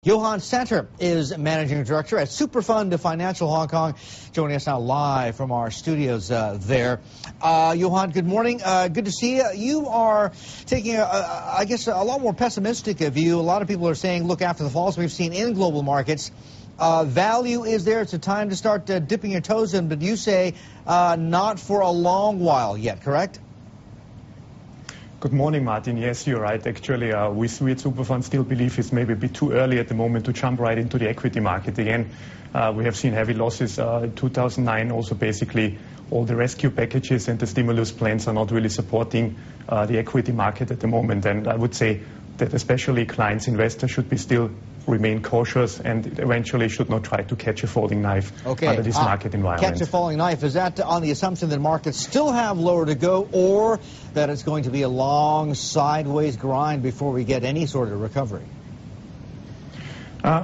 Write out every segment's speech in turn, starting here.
Johann Santer is Managing Director at Superfund Financial Hong Kong, joining us now live from our studios there. Johann, good morning. Good to see you. You are taking, I guess, a lot more pessimistic view. A lot of people are saying, look, after the falls we've seen in global markets, value is there. It's a time to start dipping your toes in, but you say not for a long while yet, correct? Good morning, Martin. Yes, you're right. Actually, we at Superfund still believe it's maybe a bit too early at the moment to jump right into the equity market again. We have seen heavy losses in 2009. Also, basically, all the rescue packages and the stimulus plans are not really supporting the equity market at the moment. And I would say that especially clients, investors should be still remain cautious and eventually should not try to catch a falling knife under this market environment. Catch a falling knife, is that on the assumption that markets still have lower to go, or that it's going to be a long sideways grind before we get any sort of recovery?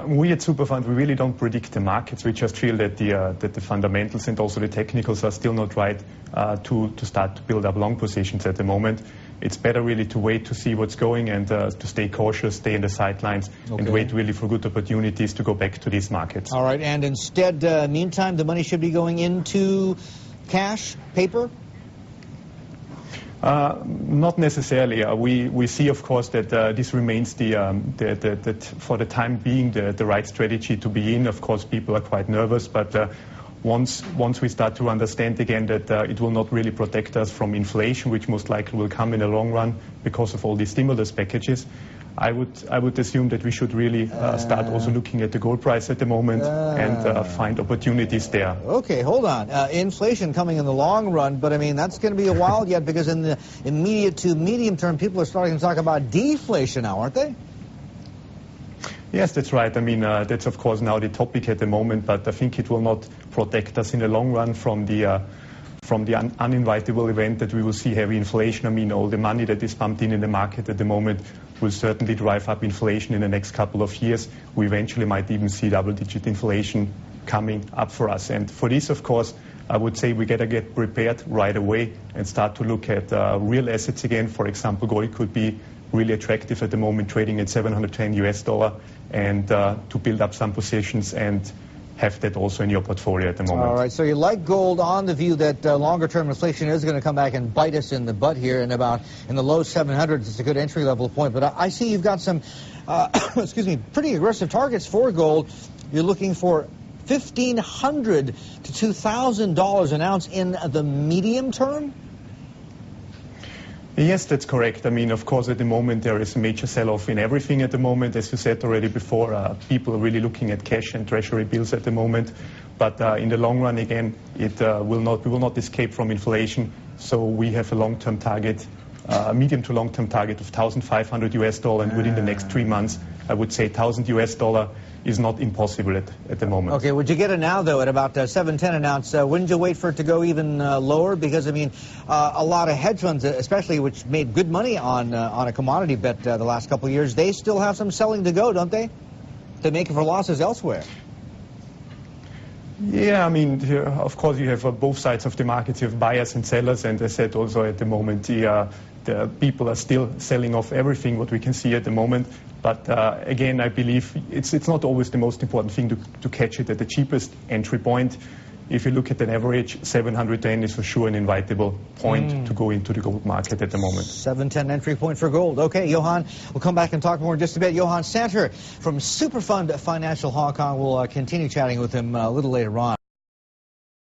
We at Superfund, we really don't predict the markets. We just feel that the fundamentals and also the technicals are still not right to start to build up long positions at the moment. It's better really to wait to see what's going and to stay cautious, stay in the sidelines, and wait really for good opportunities to go back to these markets. All right, and instead, meantime, the money should be going into cash, paper? Not necessarily. We see, of course, that this remains for the time being the right strategy to be in. Of course, people are quite nervous, but once we start to understand again that it will not really protect us from inflation, which most likely will come in the long run because of all these stimulus packages, I would assume that we should really start also looking at the gold price at the moment and find opportunities there. Okay, hold on. Inflation coming in the long run, but I mean that's going to be a while yet, because in the immediate to medium term, people are starting to talk about deflation now, aren't they? Yes, that's right. I mean, that's of course now the topic at the moment, but I think it will not protect us in the long run from the uninvitable event that we will see heavy inflation. I mean, all the money that is pumped in the market at the moment will certainly drive up inflation in the next couple of years. We eventually might even see double-digit inflation coming up for us. And for this, of course, I would say we gotta get prepared right away and start to look at real assets again. For example, gold could be really attractive at the moment, trading at $710 and to build up some positions and have that also in your portfolio at the moment. All right, so you like gold on the view that longer-term inflation is going to come back and bite us in the butt here, and in the low 700s. It's a good entry-level point. But I see you've got some, excuse me, pretty aggressive targets for gold. You're looking for $1,500 to $2,000 an ounce in the medium term? Yes, that's correct. I mean, of course, at the moment there is a major sell-off in everything at the moment. As you said already before, people are really looking at cash and treasury bills at the moment. But in the long run, again, we will not escape from inflation. So we have a long-term target, medium to long-term target of $1,500 and within the next 3 months, I would say $1,000 is not impossible at the moment. Okay, would you get it now, though, at about $7.10 an ounce? Wouldn't you wait for it to go even lower? Because, I mean, a lot of hedge funds, especially which made good money on a commodity bet the last couple of years, they still have some selling to go, don't they? To make it for losses elsewhere. Yeah, I mean, of course, you have both sides of the market. You have buyers and sellers, and as I said also at the moment, the people are still selling off everything what we can see at the moment. But again, I believe it's not always the most important thing to catch it at the cheapest entry point. If you look at an average, 710 is for sure an invitable point to go into the gold market at the moment. 710 entry point for gold. Okay, Johann, we'll come back and talk more in just a bit. Johann Santer from Superfund Financial Hong Kong. We'll continue chatting with him a little later on.